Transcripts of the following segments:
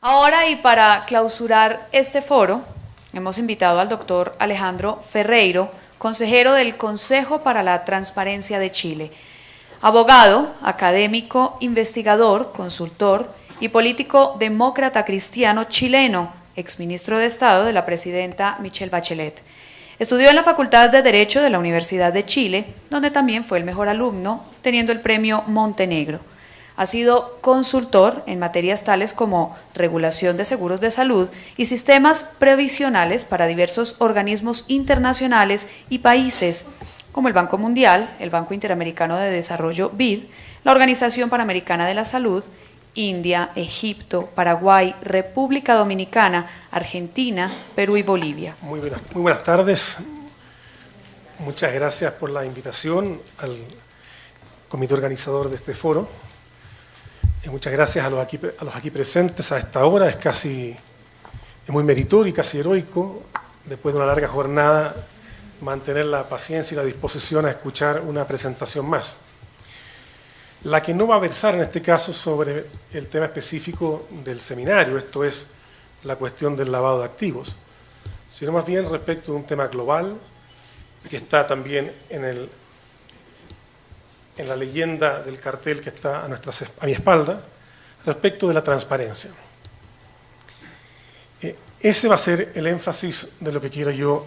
Ahora, y para clausurar este foro, hemos invitado al doctor Alejandro Ferreiro, consejero del Consejo para la Transparencia de Chile, abogado, académico, investigador, consultor y político demócrata cristiano chileno, exministro de Estado de la presidenta Michelle Bachelet. Estudió en la Facultad de Derecho de la Universidad de Chile, donde también fue el mejor alumno, obteniendo el premio Montenegro. Ha sido consultor en materias tales como regulación de seguros de salud y sistemas previsionales para diversos organismos internacionales y países, como el Banco Mundial, el Banco Interamericano de Desarrollo BID, la Organización Panamericana de la Salud, India, Egipto, Paraguay, República Dominicana, Argentina, Perú y Bolivia. Muy buenas tardes. Muchas gracias por la invitación al comité organizador de este foro. Muchas gracias a los aquí presentes a esta hora. Es muy meritorio y casi heroico, después de una larga jornada, mantener la paciencia y la disposición a escuchar una presentación más. La que no va a versar en este caso sobre el tema específico del seminario, esto es la cuestión del lavado de activos, sino más bien respecto de un tema global que está también en la leyenda del cartel que está a mi espalda, respecto de la transparencia. Ese va a ser el énfasis de lo que quiero yo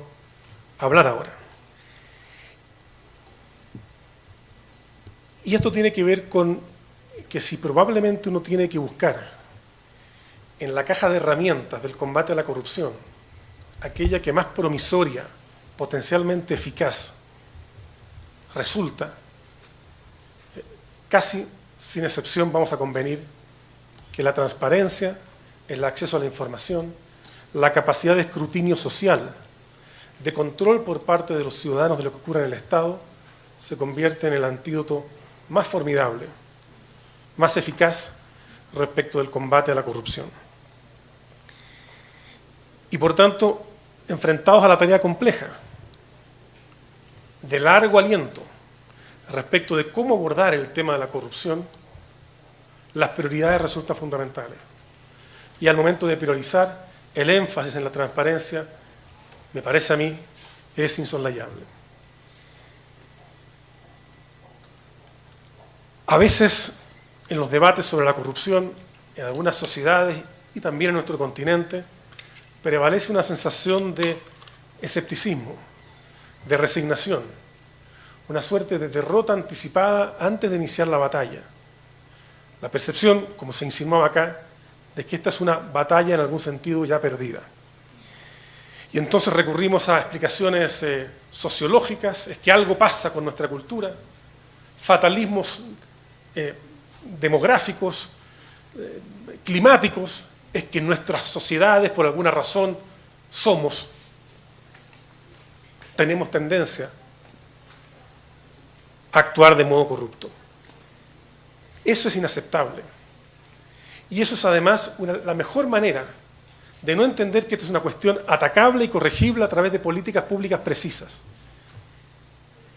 hablar ahora. Y esto tiene que ver con que si probablemente uno tiene que buscar en la caja de herramientas del combate a la corrupción, aquella que más promisoria, potencialmente eficaz, resulta, casi sin excepción vamos a convenir que la transparencia, el acceso a la información, la capacidad de escrutinio social, de control por parte de los ciudadanos de lo que ocurre en el Estado, se convierte en el antídoto más formidable, más eficaz respecto del combate a la corrupción. Y por tanto, enfrentados a la tarea compleja, de largo aliento, respecto de cómo abordar el tema de la corrupción, las prioridades resultan fundamentales. Y al momento de priorizar, el énfasis en la transparencia, me parece a mí, es insoslayable. A veces, en los debates sobre la corrupción, en algunas sociedades y también en nuestro continente, prevalece una sensación de escepticismo, de resignación, una suerte de derrota anticipada antes de iniciar la batalla. La percepción, como se insinuaba acá, de que esta es una batalla en algún sentido ya perdida. Y entonces recurrimos a explicaciones sociológicas, es que algo pasa con nuestra cultura, fatalismos demográficos, climáticos, es que nuestras sociedades, por alguna razón, tenemos tendencia a actuar de modo corrupto. Eso es inaceptable. Y eso es además la mejor manera de no entender que esta es una cuestión atacable y corregible a través de políticas públicas precisas.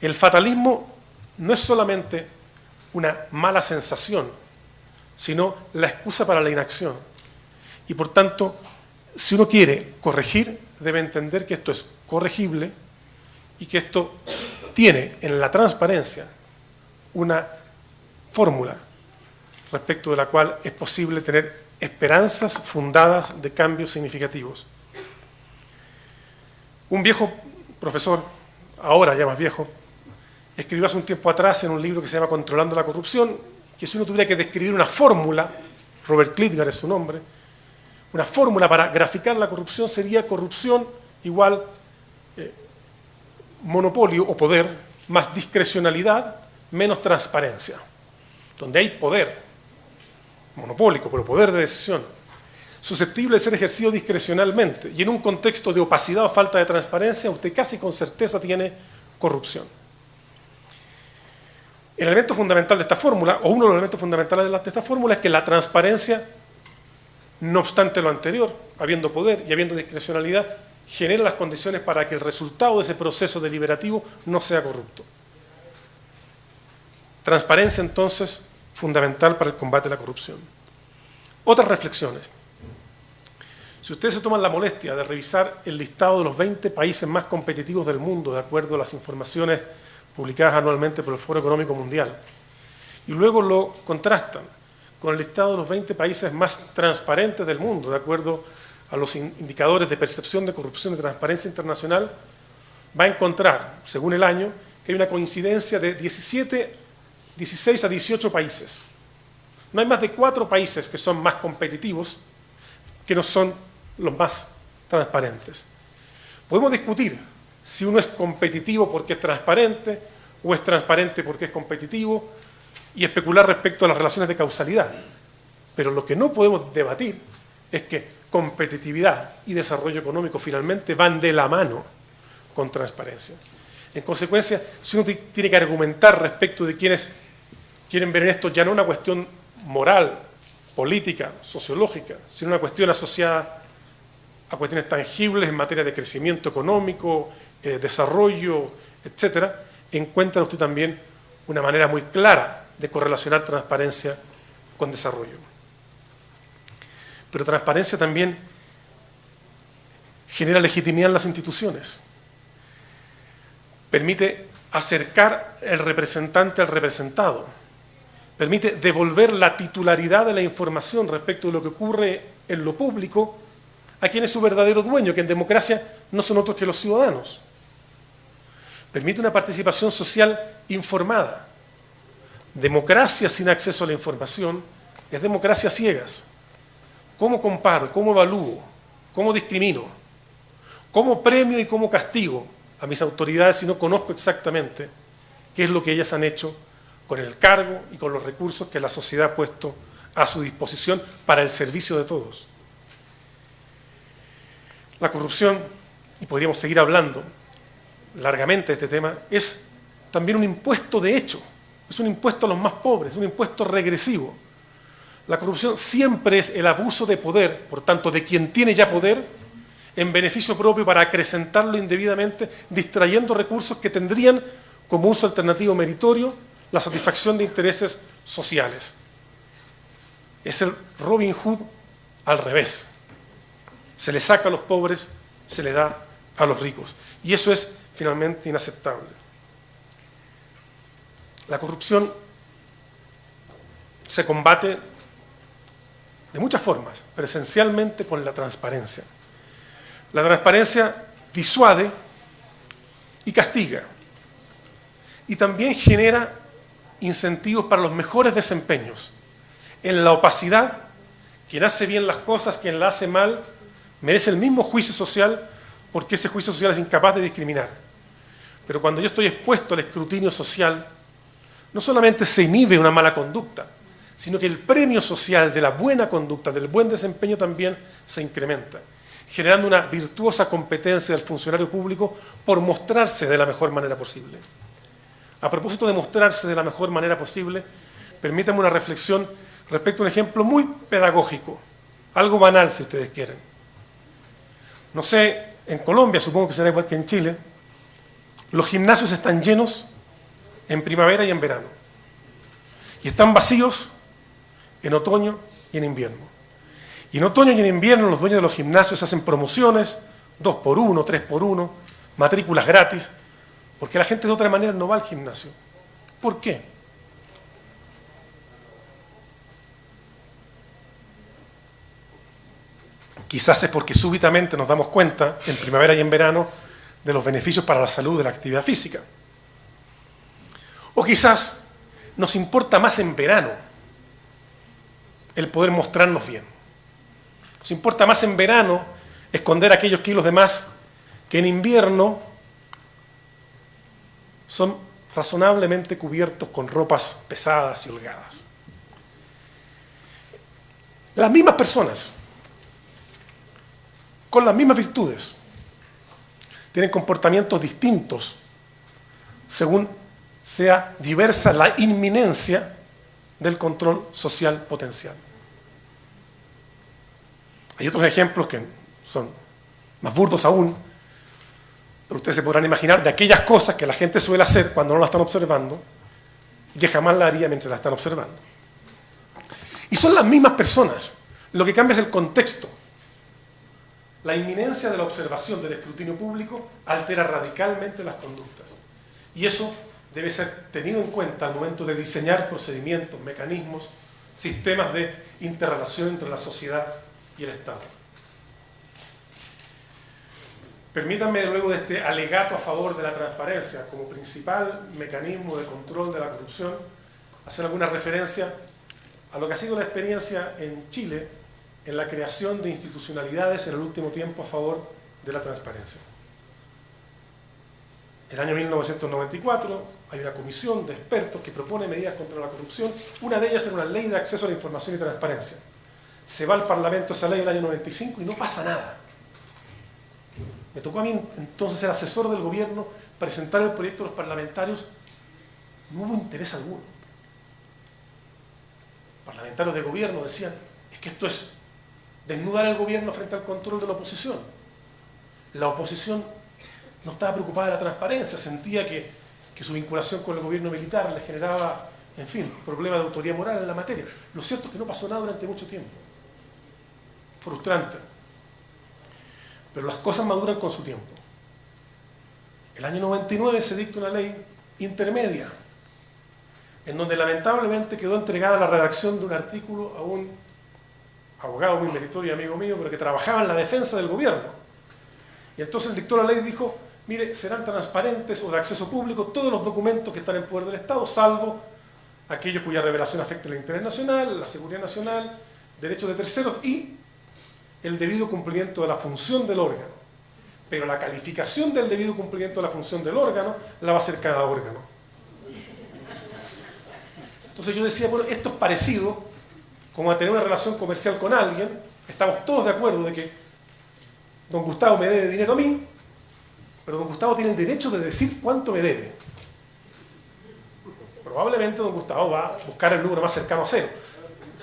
El fatalismo no es solamente una mala sensación, sino la excusa para la inacción. Y por tanto, si uno quiere corregir, debe entender que esto es corregible y que esto tiene en la transparencia una fórmula respecto de la cual es posible tener esperanzas fundadas de cambios significativos. Un viejo profesor, ahora ya más viejo, escribió hace un tiempo atrás en un libro que se llama Controlando la corrupción, que si uno tuviera que describir una fórmula, Robert Klitgar es su nombre, una fórmula para graficar la corrupción sería corrupción igual monopolio o poder más discrecionalidad menos transparencia. Donde hay poder monopólico, pero poder de decisión, susceptible de ser ejercido discrecionalmente y en un contexto de opacidad o falta de transparencia, usted casi con certeza tiene corrupción. El elemento fundamental de esta fórmula, o uno de los elementos fundamentales de esta fórmula, es que la transparencia, no obstante lo anterior, habiendo poder y habiendo discrecionalidad, genera las condiciones para que el resultado de ese proceso deliberativo no sea corrupto. Transparencia, entonces, fundamental para el combate a la corrupción. Otras reflexiones. Si ustedes se toman la molestia de revisar el listado de los 20 países más competitivos del mundo, de acuerdo a las informaciones publicadas anualmente por el Foro Económico Mundial, y luego lo contrastan con el listado de los 20 países más transparentes del mundo, de acuerdo a los indicadores de percepción de corrupción y transparencia internacional, va a encontrar, según el año, que hay una coincidencia de 16 a 18 países. No hay más de 4 países que son más competitivos que no son los más transparentes. Podemos discutir si uno es competitivo porque es transparente o es transparente porque es competitivo y especular respecto a las relaciones de causalidad. Pero lo que no podemos debatir es que competitividad y desarrollo económico finalmente van de la mano con transparencia. En consecuencia, si uno tiene que argumentar respecto de quienes quieren ver en esto ya no una cuestión moral, política, sociológica, sino una cuestión asociada a cuestiones tangibles en materia de crecimiento económico, desarrollo, etcétera, encuentra usted también una manera muy clara de correlacionar transparencia con desarrollo. Pero transparencia también genera legitimidad en las instituciones. Permite acercar el representante al representado. Permite devolver la titularidad de la información respecto de lo que ocurre en lo público a quien es su verdadero dueño, que en democracia no son otros que los ciudadanos. Permite una participación social informada. Democracia sin acceso a la información es democracia ciegas. ¿Cómo comparo? ¿Cómo evalúo? ¿Cómo discrimino? ¿Cómo premio y cómo castigo a mis autoridades si no conozco exactamente qué es lo que ellas han hecho con el cargo y con los recursos que la sociedad ha puesto a su disposición para el servicio de todos? La corrupción, y podríamos seguir hablando largamente de este tema, es también un impuesto de hecho, es un impuesto a los más pobres, es un impuesto regresivo. La corrupción siempre es el abuso de poder, por tanto, de quien tiene ya poder, en beneficio propio para acrecentarlo indebidamente, distrayendo recursos que tendrían como uso alternativo meritorio la satisfacción de intereses sociales. Es el Robin Hood al revés. Se le saca a los pobres, se le da a los ricos. Y eso es finalmente inaceptable. La corrupción se combate de muchas formas, pero esencialmente con la transparencia. La transparencia disuade y castiga. Y también genera incentivos para los mejores desempeños. En la opacidad, quien hace bien las cosas, quien la hace mal, merece el mismo juicio social porque ese juicio social es incapaz de discriminar. Pero cuando yo estoy expuesto al escrutinio social, no solamente se inhibe una mala conducta, sino que el premio social de la buena conducta, del buen desempeño también se incrementa, generando una virtuosa competencia del funcionario público por mostrarse de la mejor manera posible. A propósito de mostrarse de la mejor manera posible, permítanme una reflexión respecto a un ejemplo muy pedagógico, algo banal si ustedes quieren. No sé, en Colombia, supongo que será igual que en Chile, los gimnasios están llenos en primavera y en verano. Y están vacíos en otoño y en invierno. Y en otoño y en invierno los dueños de los gimnasios hacen promociones, 2x1, 3x1, matrículas gratis, porque la gente de otra manera no va al gimnasio. ¿Por qué? Quizás es porque súbitamente nos damos cuenta, en primavera y en verano, de los beneficios para la salud de la actividad física. O quizás nos importa más en verano el poder mostrarnos bien. Nos importa más en verano esconder aquellos kilos de más que en invierno son razonablemente cubiertos con ropas pesadas y holgadas. Las mismas personas, con las mismas virtudes, tienen comportamientos distintos según sea diversa la inminencia del control social potencial. Hay otros ejemplos que son más burdos aún, pero ustedes se podrán imaginar de aquellas cosas que la gente suele hacer cuando no la están observando y que jamás la haría mientras la están observando. Y son las mismas personas, lo que cambia es el contexto. La inminencia de la observación del escrutinio público altera radicalmente las conductas. Y eso debe ser tenido en cuenta al momento de diseñar procedimientos, mecanismos, sistemas de interrelación entre la sociedad y el Estado. Permítanme, luego de este alegato a favor de la transparencia como principal mecanismo de control de la corrupción, hacer alguna referencia a lo que ha sido la experiencia en Chile en la creación de institucionalidades en el último tiempo a favor de la transparencia. En el año 1994 hay una comisión de expertos que propone medidas contra la corrupción. Una de ellas era una ley de acceso a la información y transparencia. Se va al Parlamento esa ley en el año 95 y no pasa nada. Me tocó a mí entonces ser asesor del gobierno, presentar el proyecto a los parlamentarios. No hubo interés alguno. Parlamentarios de gobierno decían, es que esto es desnudar al gobierno frente al control de la oposición. La oposición no estaba preocupada de la transparencia, sentía que su vinculación con el gobierno militar le generaba, en fin, problemas de autoridad moral en la materia. Lo cierto es que no pasó nada durante mucho tiempo. Frustrante. Pero las cosas maduran con su tiempo. El año 99 se dicta una ley intermedia, en donde lamentablemente quedó entregada la redacción de un artículo a un abogado muy meritorio y amigo mío, pero que trabajaba en la defensa del gobierno. Y entonces el dictó la ley y dijo, mire, serán transparentes o de acceso público todos los documentos que están en poder del Estado, salvo aquellos cuya revelación afecte el interés nacional, la seguridad nacional, derechos de terceros y el debido cumplimiento de la función del órgano. Pero la calificación del debido cumplimiento de la función del órgano la va a hacer cada órgano. Entonces yo decía, bueno, esto es parecido como a tener una relación comercial con alguien. Estamos todos de acuerdo de que don Gustavo me debe dinero a mí, pero don Gustavo tiene el derecho de decir cuánto me debe. Probablemente don Gustavo va a buscar el número más cercano a cero,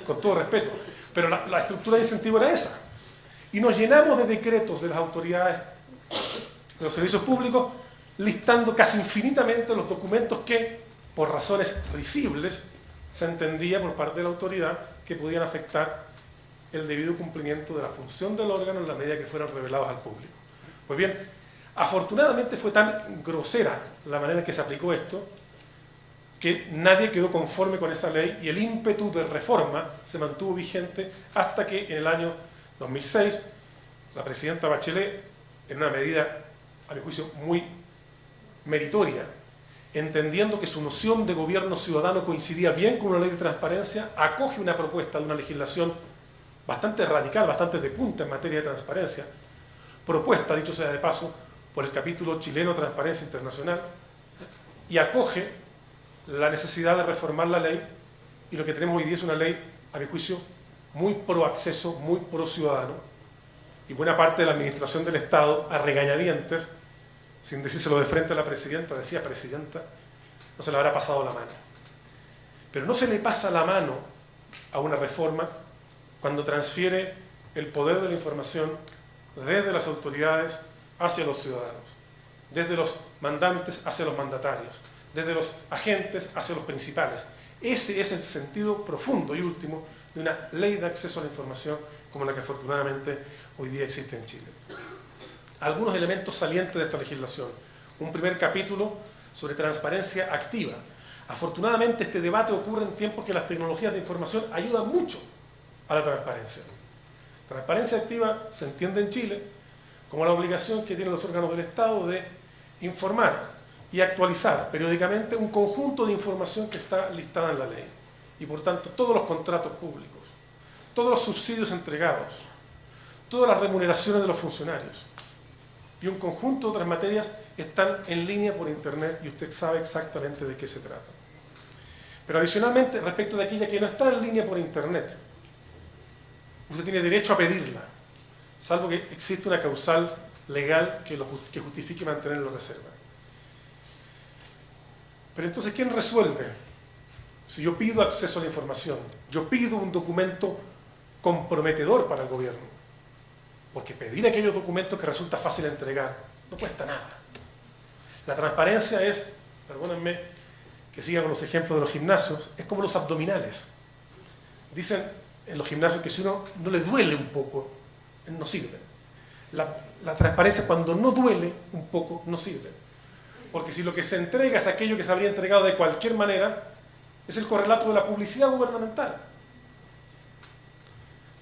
con todo respeto. Pero la estructura de incentivo era esa. Y nos llenamos de decretos de las autoridades de los servicios públicos, listando casi infinitamente los documentos que, por razones risibles, se entendía por parte de la autoridad que podían afectar el debido cumplimiento de la función del órgano en la medida que fueran revelados al público. Pues bien, afortunadamente fue tan grosera la manera en que se aplicó esto que nadie quedó conforme con esa ley y el ímpetu de reforma se mantuvo vigente hasta que en el año 2006 la presidenta Bachelet, en una medida, a mi juicio, muy meritoria, entendiendo que su noción de gobierno ciudadano coincidía bien con una ley de transparencia, acoge una propuesta de una legislación bastante radical, bastante de punta en materia de transparencia, propuesta, dicho sea de paso, por el capítulo chileno de Transparencia Internacional, y acoge la necesidad de reformar la ley, y lo que tenemos hoy día es una ley, a mi juicio, muy pro acceso, muy pro ciudadano, y buena parte de la administración del Estado, a regañadientes, sin decírselo de frente a la presidenta, decía presidenta, no se le habrá pasado la mano. Pero no se le pasa la mano a una reforma cuando transfiere el poder de la información desde las autoridades hacia los ciudadanos, desde los mandantes hacia los mandatarios, desde los agentes hacia los principales. Ese es el sentido profundo y último de una ley de acceso a la información como la que afortunadamente hoy día existe en Chile. Algunos elementos salientes de esta legislación. Un primer capítulo sobre transparencia activa. Afortunadamente este debate ocurre en tiempos que las tecnologías de información ayudan mucho a la transparencia. Transparencia activa se entiende en Chile como la obligación que tienen los órganos del Estado de informar y actualizar periódicamente un conjunto de información que está listada en la ley. Y por tanto todos los contratos públicos, todos los subsidios entregados, todas las remuneraciones de los funcionarios y un conjunto de otras materias están en línea por internet y usted sabe exactamente de qué se trata. Pero adicionalmente, respecto de aquella que no está en línea por internet, usted tiene derecho a pedirla, salvo que existe una causal legal que justifique mantenerlo en reserva. Pero entonces, ¿quién resuelve? Si yo pido acceso a la información, yo pido un documento comprometedor para el gobierno, porque pedir aquellos documentos que resulta fácil de entregar no cuesta nada. La transparencia es, perdónenme que siga con los ejemplos de los gimnasios, es como los abdominales. Dicen en los gimnasios que si uno no le duele un poco, no sirve. La transparencia, cuando no duele un poco, no sirve. Porque si lo que se entrega es aquello que se habría entregado de cualquier manera, es el correlato de la publicidad gubernamental.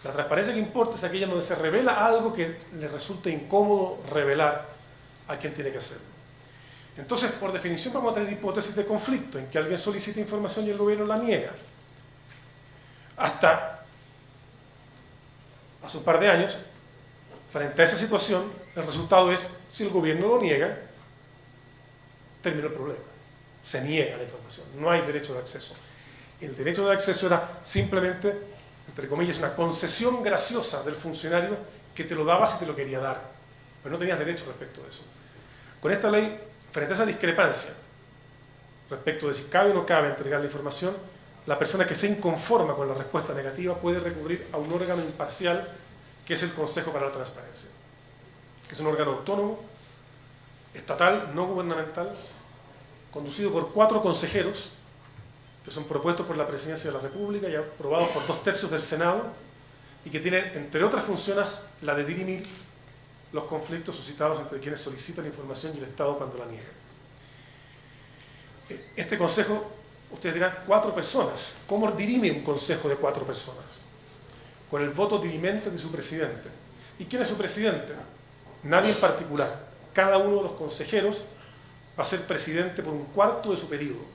La transparencia que importa es aquella donde se revela algo que le resulta incómodo revelar a quien tiene que hacerlo. Entonces, por definición, vamos a tener hipótesis de conflicto, en que alguien solicita información y el gobierno la niega. Hasta hace un par de años, frente a esa situación, el resultado es, si el gobierno lo niega, terminó el problema. Se niega la información, no hay derecho de acceso. El derecho de acceso era simplemente, entre comillas, una concesión graciosa del funcionario que te lo daba si te lo quería dar, pero no tenías derecho respecto de eso. Con esta ley, frente a esa discrepancia respecto de si cabe o no cabe entregar la información, la persona que se inconforma con la respuesta negativa puede recurrir a un órgano imparcial que es el Consejo para la Transparencia, que es un órgano autónomo, estatal, no gubernamental, conducido por 4 consejeros que son propuestos por la Presidencia de la República y aprobados por 2/3 del Senado, y que tienen, entre otras funciones, la de dirimir los conflictos suscitados entre quienes solicitan información y el Estado cuando la niegan. Este consejo, ustedes dirán, 4 personas. ¿Cómo dirime un consejo de 4 personas? Con el voto dirimente de su presidente. ¿Y quién es su presidente? Nadie en particular. Cada uno de los consejeros va a ser presidente por 1/4 de su periodo.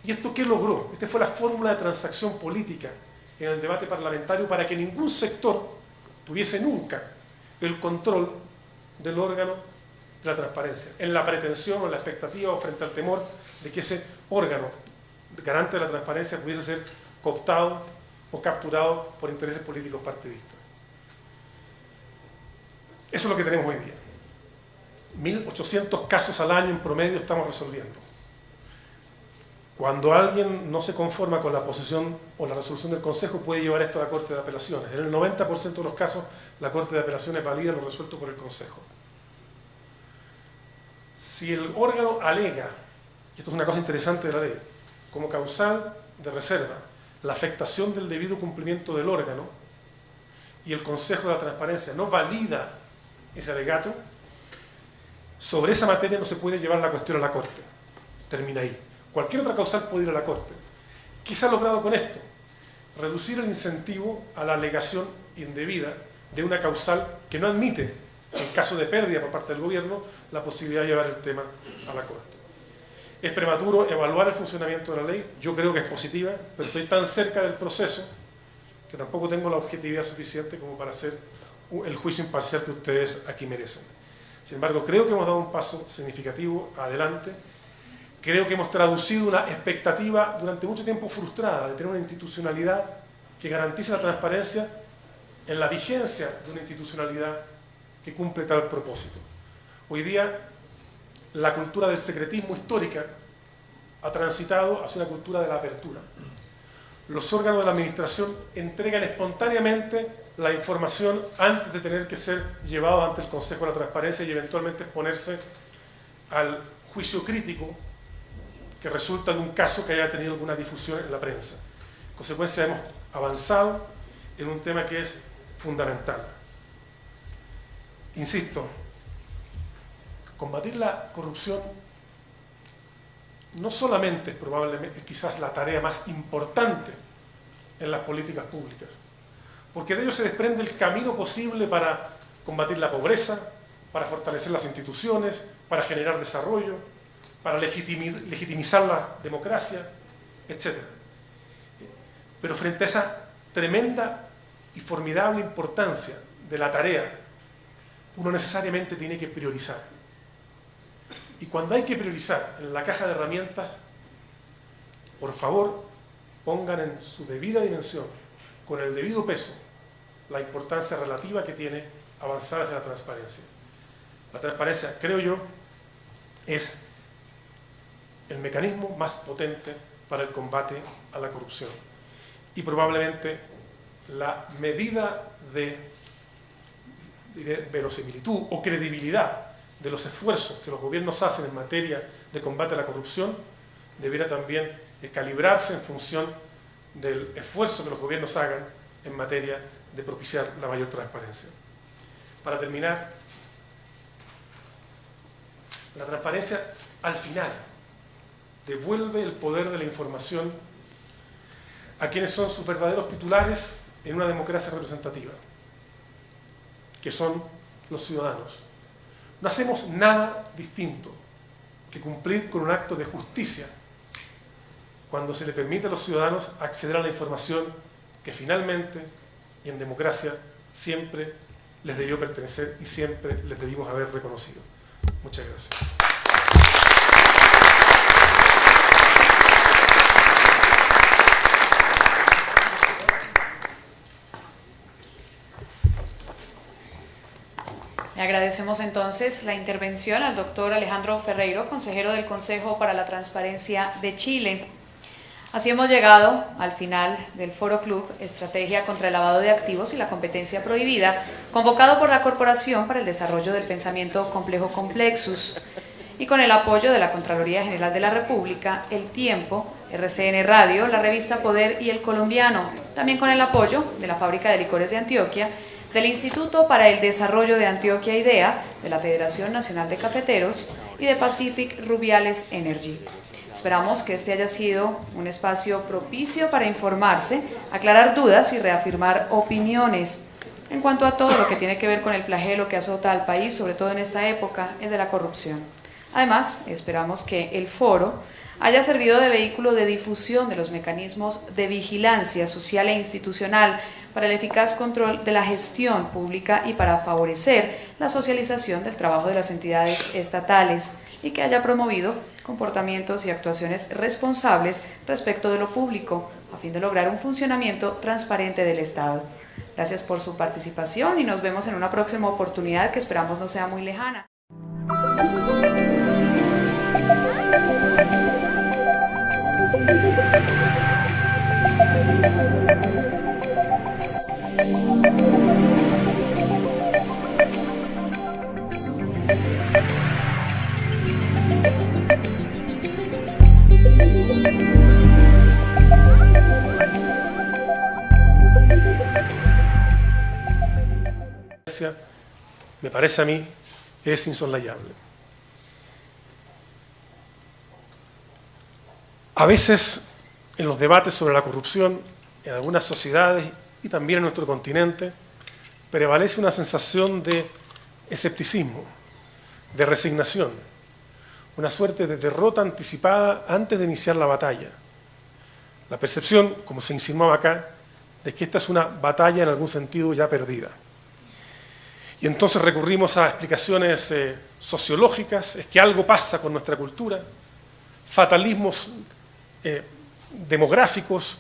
¿Y esto qué logró? Esta fue la fórmula de transacción política en el debate parlamentario para que ningún sector tuviese nunca el control del órgano de la transparencia, en la pretensión o en la expectativa o frente al temor de que ese órgano garante de la transparencia pudiese ser cooptado o capturado por intereses políticos partidistas. Eso es lo que tenemos hoy día. 1.800 casos al año en promedio estamos resolviendo. Cuando alguien no se conforma con la posición o la resolución del Consejo, puede llevar esto a la Corte de Apelaciones. En el 90% de los casos, la Corte de Apelaciones valida lo resuelto por el Consejo. Si el órgano alega, y esto es una cosa interesante de la ley, como causal de reserva, la afectación del debido cumplimiento del órgano, y el Consejo de la Transparencia no valida ese alegato, sobre esa materia no se puede llevar la cuestión a la Corte. Termina ahí. Cualquier otra causal puede ir a la Corte. ¿Qué se ha logrado con esto? Reducir el incentivo a la alegación indebida de una causal que no admite, en caso de pérdida por parte del gobierno, la posibilidad de llevar el tema a la Corte. Es prematuro evaluar el funcionamiento de la ley. Yo creo que es positiva, pero estoy tan cerca del proceso que tampoco tengo la objetividad suficiente como para hacer el juicio imparcial que ustedes aquí merecen. Sin embargo, creo que hemos dado un paso significativo adelante. Creo que hemos traducido una expectativa durante mucho tiempo frustrada de tener una institucionalidad que garantice la transparencia en la vigencia de una institucionalidad que cumple tal propósito. Hoy día, la cultura del secretismo histórica ha transitado hacia una cultura de la apertura. Los órganos de la administración entregan espontáneamente la información antes de tener que ser llevados ante el Consejo de la Transparencia y eventualmente exponerse al juicio crítico que resulta de un caso que haya tenido alguna difusión en la prensa. En consecuencia, hemos avanzado en un tema que es fundamental. Insisto, combatir la corrupción no solamente es probablemente quizás la tarea más importante en las políticas públicas, porque de ello se desprende el camino posible para combatir la pobreza, para fortalecer las instituciones, para generar desarrollo, para legitimizar la democracia, etc. Pero frente a esa tremenda y formidable importancia de la tarea, uno necesariamente tiene que priorizar. Y cuando hay que priorizar en la caja de herramientas, por favor, pongan en su debida dimensión, con el debido peso, la importancia relativa que tiene avanzar hacia la transparencia. La transparencia, creo yo, es el mecanismo más potente para el combate a la corrupción y probablemente la medida de verosimilitud o credibilidad de los esfuerzos que los gobiernos hacen en materia de combate a la corrupción debiera también calibrarse en función del esfuerzo que los gobiernos hagan en materia de propiciar la mayor transparencia. para terminar, la transparencia al final devuelve el poder de la información a quienes son sus verdaderos titulares en una democracia representativa, que son los ciudadanos. No hacemos nada distinto que cumplir con un acto de justicia cuando se le permite a los ciudadanos acceder a la información que finalmente, y en democracia, siempre les debió pertenecer y siempre les debimos haber reconocido. Muchas gracias. Le agradecemos entonces la intervención al doctor Alejandro Ferreiro, consejero del Consejo para la Transparencia de Chile. Así hemos llegado al final del Foro Club Estrategia contra el Lavado de Activos y la Competencia Prohibida, convocado por la Corporación para el Desarrollo del Pensamiento Complejo Complexus, y con el apoyo de la Contraloría General de la República, El Tiempo, RCN Radio, la revista Poder y El Colombiano, también con el apoyo de la Fábrica de Licores de Antioquia, del Instituto para el Desarrollo de Antioquia IDEA, de la Federación Nacional de Cafeteros y de Pacific Rubiales Energy. Esperamos que este haya sido un espacio propicio para informarse, aclarar dudas y reafirmar opiniones en cuanto a todo lo que tiene que ver con el flagelo que azota al país, sobre todo en esta época, el de la corrupción. Además, esperamos que el foro haya servido de vehículo de difusión de los mecanismos de vigilancia social e institucional para el eficaz control de la gestión pública y para favorecer la socialización del trabajo de las entidades estatales, y que haya promovido comportamientos y actuaciones responsables respecto de lo público, a fin de lograr un funcionamiento transparente del Estado. Gracias por su participación y nos vemos en una próxima oportunidad que esperamos no sea muy lejana. Me parece a mí, es insoslayable. A veces, en los debates sobre la corrupción, en algunas sociedades y también en nuestro continente, prevalece una sensación de escepticismo, de resignación, una suerte de derrota anticipada antes de iniciar la batalla. La percepción, como se insinuaba acá, de que esta es una batalla en algún sentido ya perdida. Y entonces recurrimos a explicaciones sociológicas, es que algo pasa con nuestra cultura, fatalismos demográficos,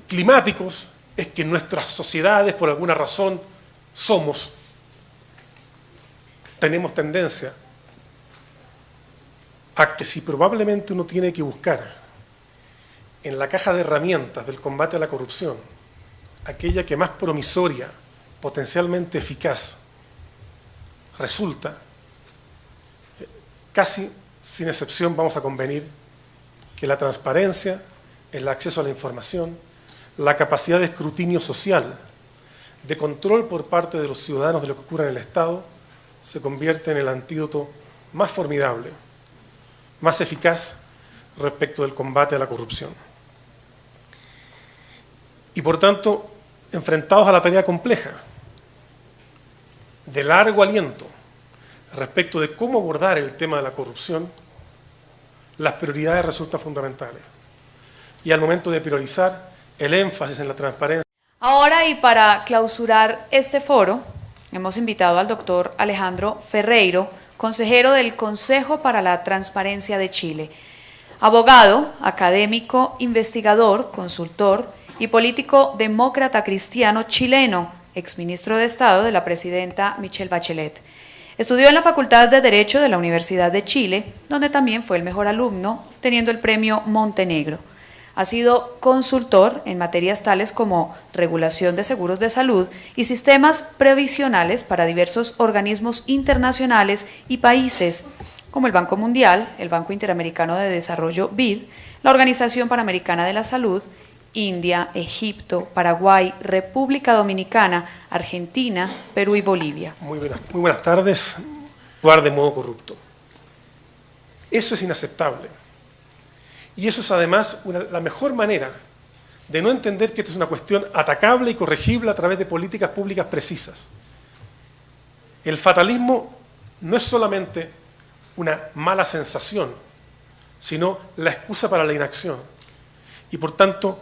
climáticos, es que nuestras sociedades por alguna razón tenemos tendencia a que si probablemente uno tiene que buscar en la caja de herramientas del combate a la corrupción, aquella que más promisoria, potencialmente eficaz resulta, casi sin excepción vamos a convenir que la transparencia, el acceso a la información, la capacidad de escrutinio social, de control por parte de los ciudadanos de lo que ocurre en el Estado, se convierte en el antídoto más formidable, más eficaz respecto del combate a la corrupción. Y por tanto, enfrentados a la tarea compleja, de largo aliento, respecto de cómo abordar el tema de la corrupción, las prioridades resultan fundamentales. Y al momento de priorizar, el énfasis en la transparencia. Ahora, y para clausurar este foro, hemos invitado al doctor Alejandro Ferreiro, consejero del Consejo para la Transparencia de Chile, abogado, académico, investigador, consultor y político demócrata cristiano chileno, exministro de Estado de la presidenta Michelle Bachelet. Estudió en la Facultad de Derecho de la Universidad de Chile, donde también fue el mejor alumno, obteniendo el premio Montenegro. Ha sido consultor en materias tales como regulación de seguros de salud y sistemas previsionales para diversos organismos internacionales y países, como el Banco Mundial, el Banco Interamericano de Desarrollo BID, la Organización Panamericana de la Salud India, Egipto, Paraguay, República Dominicana, Argentina, Perú y Bolivia. Muy buenas tardes. Actuar de modo corrupto. Eso es inaceptable. Y eso es además la mejor manera de no entender que esta es una cuestión atacable y corregible a través de políticas públicas precisas. El fatalismo no es solamente una mala sensación, sino la excusa para la inacción. Y por tanto,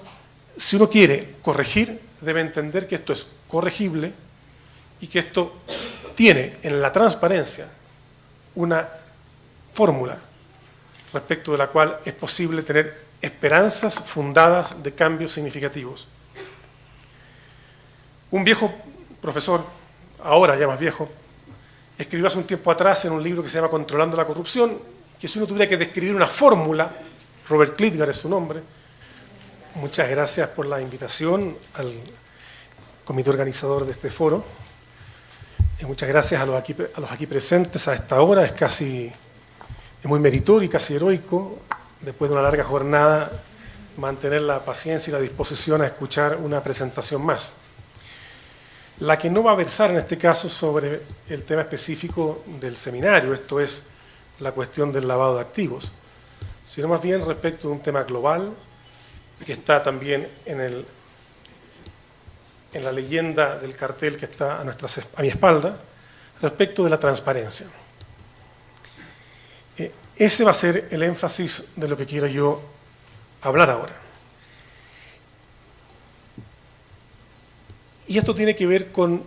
si uno quiere corregir, debe entender que esto es corregible y que esto tiene en la transparencia una fórmula respecto de la cual es posible tener esperanzas fundadas de cambios significativos. Un viejo profesor, ahora ya más viejo, escribió hace un tiempo atrás en un libro que se llama Controlando la corrupción, que si uno tuviera que describir una fórmula, Robert Klitgar es su nombre. Muchas gracias por la invitación al comité organizador de este foro. Y muchas gracias a los aquí presentes a esta hora. Es muy meritorio y casi heroico, después de una larga jornada, mantener la paciencia y la disposición a escuchar una presentación más. La que no va a versar en este caso sobre el tema específico del seminario, esto es la cuestión del lavado de activos, sino más bien respecto de un tema global que está también en la leyenda del cartel que está a mi espalda, respecto de la transparencia. Ese va a ser el énfasis de lo que quiero yo hablar ahora. Y esto tiene que ver con